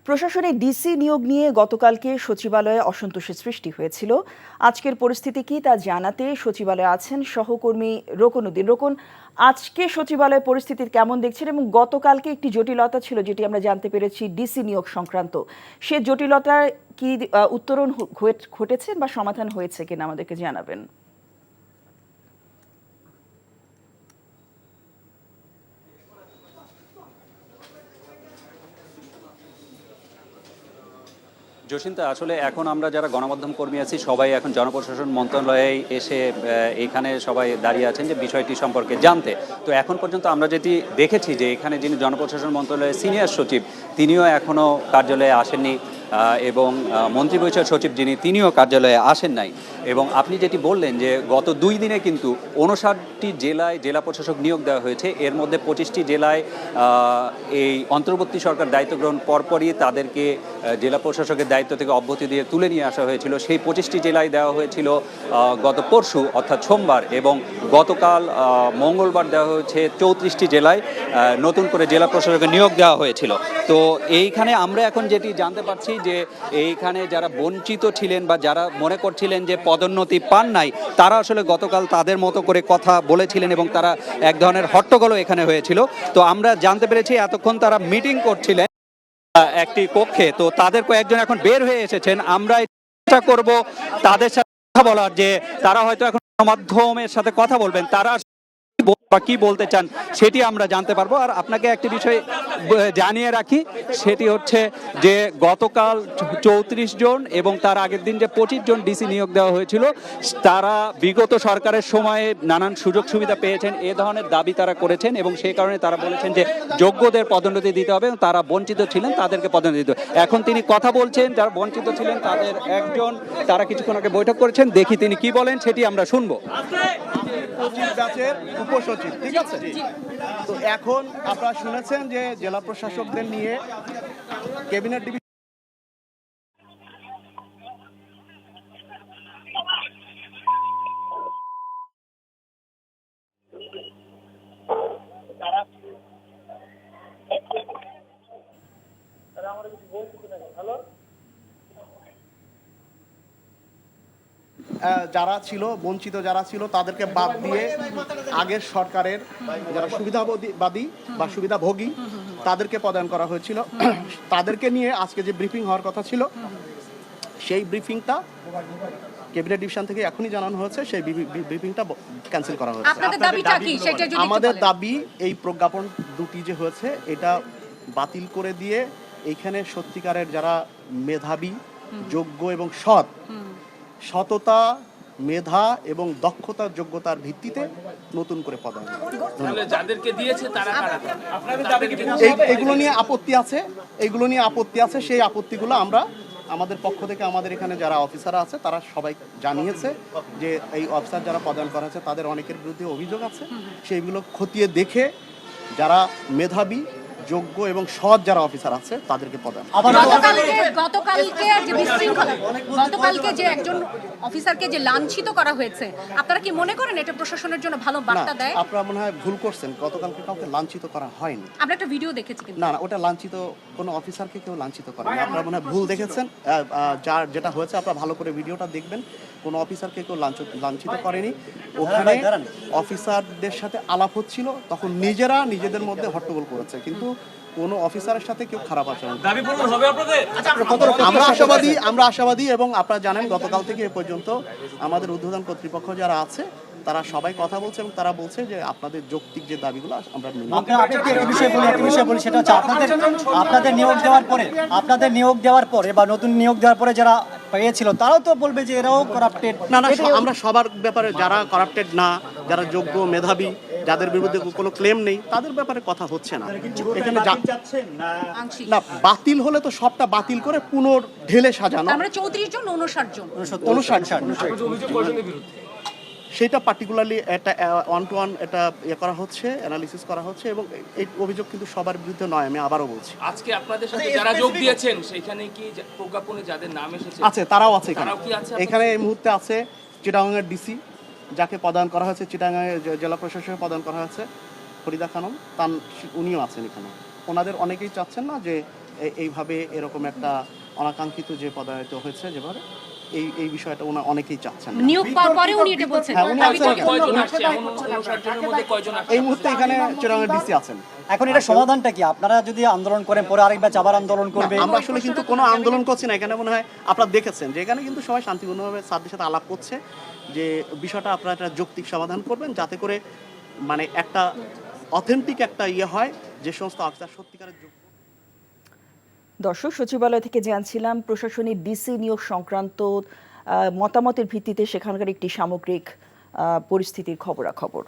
প্রশাসনে ডিসি নিয়োগ নিয়ে গতকালকে সচিবালয়ে অসন্তোষের সৃষ্টি হয়েছিল। আজকের পরিস্থিতি কি তা জানাতে সচিবালয়ে আছেন সহকর্মী রোকন উদ্দিন। রোকন, আজকে সচিবালয়ের পরিস্থিতি কেমন দেখছেন এবং গতকালকে একটি জটিলতা ছিল যেটি আমরা জানতে পেরেছি ডিসি নিয়োগ সংক্রান্ত, সে জটিলতার কি উত্তরণ ঘটেছে বা সমাধান হয়েছে কিনা আমাদেরকে জানাবেন। জসিন্তা, আসলে এখন আমরা যারা গণমাধ্যম কর্মী আছি সবাই এখন জনপ্রশাসন মন্ত্রণালয়ে এসে এখানে সবাই দাঁড়িয়ে আছেন যে বিষয়টি সম্পর্কে জানতে। তো এখন পর্যন্ত আমরা যেটি দেখেছি যে এখানে যিনি জনপ্রশাসন মন্ত্রণালয়ের সিনিয়র সচিব তিনিও এখনও কার্যালয়ে আসেননি এবং মন্ত্রিপরিষদ সচিব যিনি তিনিও কার্যালয়ে আসেন নাই। এবং আপনি যেটি বললেন যে গত 2 দিনে কিন্তু 59টি জেলায় জেলা প্রশাসক নিয়োগ দেওয়া হয়েছে, এর মধ্যে 25টি জেলায় এই অন্তর্বর্তী সরকার দায়িত্ব গ্রহণ পরপরই তাদেরকে জেলা প্রশাসকের দায়িত্ব থেকে অব্যাহতি দিয়ে তুলে নিয়ে আসা হয়েছিল। সেই 25টি জেলায় দেওয়া হয়েছিল গত পরশু অর্থাৎ সোমবার, এবং গতকাল মঙ্গলবার দেওয়া হয়েছে 34টি জেলায় নতুন করে জেলা প্রশাসকের নিয়োগ দেওয়া হয়েছিল। তো এইখানে আমরা এখন যেটি জানতে পারছি যে এইখানে যারা বঞ্চিত ছিলেন বা যারা মনে করছিলেন যে পদোন্নতি পান নাই, তারা আসলে গতকাল তাদের মতো করে কথা বলেছিলেন এবং তারা এক ধরনের হট্টগোলও এখানে হয়েছিল। তো আমরা জানতে পেরেছি এতক্ষণ তারা মিটিং করছিলেন একটি কক্ষে। তো তাদের কয়েকজন এখন বের হয়ে এসেছেন। আমরা চেষ্টা করব তাদের সাথে কথা বলার, যে তারা হয়তো এখন গণমাধ্যমের সাথে কথা বলবেন, তারা কি বলতে চান সেটি আমরা জানতে পারবো। আর আপনাকে একটি বিষয় জানিয়ে রাখি, সেটি হচ্ছে যে গতকাল 34 জন এবং তার আগের দিন যে 25 জন ডিসি নিয়োগ দেওয়া হয়েছিল, তারা বিগত সরকারের সময়ে নানান সুযোগ সুবিধা পেয়েছেন, এ ধরনের দাবি তারা করেছেন এবং সেই কারণে তারা বলেছেন যে যোগ্যদের পদোন্নতি দিতে হবে, তারা বঞ্চিত ছিলেন তাদেরকে পদোন্নতি দিতে হবে। এখন তিনি কথা বলছেন, যারা বঞ্চিত ছিলেন তাদের একজন, তারা কিছুক্ষণ আগে বৈঠক করেছেন, দেখি তিনি কি বলেন সেটি আমরা শুনবো। উপসচিব, ঠিক আছে। তো এখন আপনারা শুনেছেন যে জেলা প্রশাসকদের নিয়ে ক্যাবিনেট ডিভিশন যারা ছিল বঞ্চিত, যারা ছিল তাদেরকে বাদ দিয়ে আগের সরকারের যারা সুবিধাবাদী বা সুবিধাভোগী তাদেরকে প্রদান করা হয়েছিল। তাদেরকে নিয়ে আজকে যে ব্রিফিং হওয়ার কথা ছিল, সেই ব্রিফিংটা ক্যাবিনেট ডিভিশন থেকে এখনই জানানো হয়েছে, সেই ব্রিফিংটা ক্যান্সেল করা হয়েছে। আমাদের দাবি এই প্রজ্ঞাপন দুটি যে হয়েছে এটা বাতিল করে দিয়ে এইখানে সত্যিকারের যারা মেধাবী, যোগ্য এবং সততা, মেধা এবং দক্ষতার যোগ্যতার ভিত্তিতে নতুন করে পদায়ন। এগুলো নিয়ে আপত্তি আছে। সেই আপত্তিগুলো আমরা আমাদের পক্ষ থেকে আমাদের এখানে যারা অফিসার আছে তারা সবাই জানিয়েছে যে এই অফিসার যারা পদায়ন করা হয়েছে তাদের অনেকের বিরুদ্ধে অভিযোগ আছে। সেইগুলো খতিয়ে দেখে যারা মেধাবী, যোগ্য এবং সৎ যারা অফিসার আছে তাদেরকে পদায়ন। গতকালকে যে একজন অফিসারকে যে লাঞ্ছিত করা হয়েছে, আপনারা কি মনে করেন এটা প্রশাসনের জন্য ভালো বার্তা দেয়? আপনারা মনে হয় ভুল করছেন, গতকালকে কাউকে লাঞ্ছিত করা হয়নি। আমরা একটা ভিডিও দেখেছি। না, ওটা লাঞ্ছিত কোনো অফিসারকে কেউ লাঞ্ছিত করেনি। আপনারা মনে হয় ভুল দেখেছেন। যেটা হয়েছে আপনারা ভালো করে ভিডিওটা দেখবেন, কোনো অফিসারকে কেউ লাঞ্ছিত করেনি। ওখানে অফিসারদের সাথে আলাপ হচ্ছিল, তখন নিজেদের মধ্যে হট্টগোল করেছে, কিন্তু কোনো অফিসারের সাথে কেউ খারাপ আচরণ। আমরা আশাবাদী এবং আপনারা জানেন গতকাল থেকে এ পর্যন্ত আমাদের ঊর্ধ্বতন কর্তৃপক্ষ যারা আছে তারা সবাই কথা বলছে এবং তারা বলছে যে আপনাদের যৌক্তিক যে দাবিগুলো আমরা সেটা হচ্ছে আপনাদের নিয়োগ দেওয়ার পরে বা নতুন নিয়োগ দেওয়ার পরে যারা পেয়েছিল তারাও তো বলবে যে এরাও করাপ্টেড। না, আমরা সবার ব্যাপারে, যারা করাপ্টেড না, যারা যোগ্য মেধাবী, যাদের বিরুদ্ধে কোনো ক্লেম নেই, তাদের ব্যাপারে কথা হচ্ছে না। এখানে না, বাতিল হলে তো সবটা বাতিল করে পুনর ঢেলে সাজানো। আমরা 34 জন 59 জন সেটা পার্টিকুলারলি একটা ওয়ান টু ওয়ান এটা করা হচ্ছে, অ্যানালিসিস করা হচ্ছে এবং এই অভিযোগ কিন্তু সবার বিরুদ্ধে নয়। আমি আবারও বলছি, আজকে আপনাদের সাথে যারা যোগ দিয়েছেন সেখানে কি প্রজ্ঞাপনে যাদের নাম এসেছে আছে তারাও আছে এখানে এই মুহূর্তে আছে চিটাগাংয়ের ডিসি যাকে প্রদান করা হয়েছে, চিটাগাংয়ের জেলা প্রশাসনে প্রদান করা হয়েছে ফরিদা খানম, উনিও আছেন এখানে। ওনাদের অনেকেই চাচ্ছেন না যে এইভাবে এরকম একটা অনাকাঙ্ক্ষিত যে পদায়িত হয়েছে যেভাবে এই বিষয়টা ওনার অনেকেই চাচ্ছেন না। নিয়োগ পাওয়ার পরে উনি এটা বলছেন। হ্যাঁ, উনি আছেন। কয়জন আসছে এমন 59 জনের মধ্যে কয়জন আসছে এই মুহূর্তে এখানে চিটাগাং ডিসি আছেন। এখন এটা সমাধানটা কি? আপনারা যদি আন্দোলন করেন পরে আরেক ব্যাচ আবার আন্দোলন করবে, আমরা আসলে কিন্তু কোনো আন্দোলন করছি না এখানে। মনে হয় আপনারা দেখেছেন যে এখানে কিন্তু সবাই শান্তিপূর্ণভাবে স্যারদের সাথে আলাপ করছে যে বিষয়টা আপনারা একটা যৌক্তিক সমাধান করবেন, যাতে করে মানে একটা অথেন্টিক একটা ইয়ে হয়, যে সমস্ত অফিসার সত্যিকারের দর্শক, সচিবালয় থেকে জানছিলাম প্রশাসনিক ডিসি নিয়োগ সংক্রান্ত মতামতের ভিত্তিতে সেখানকার একটি সামগ্রিক পরিস্থিতির খবরাখবর।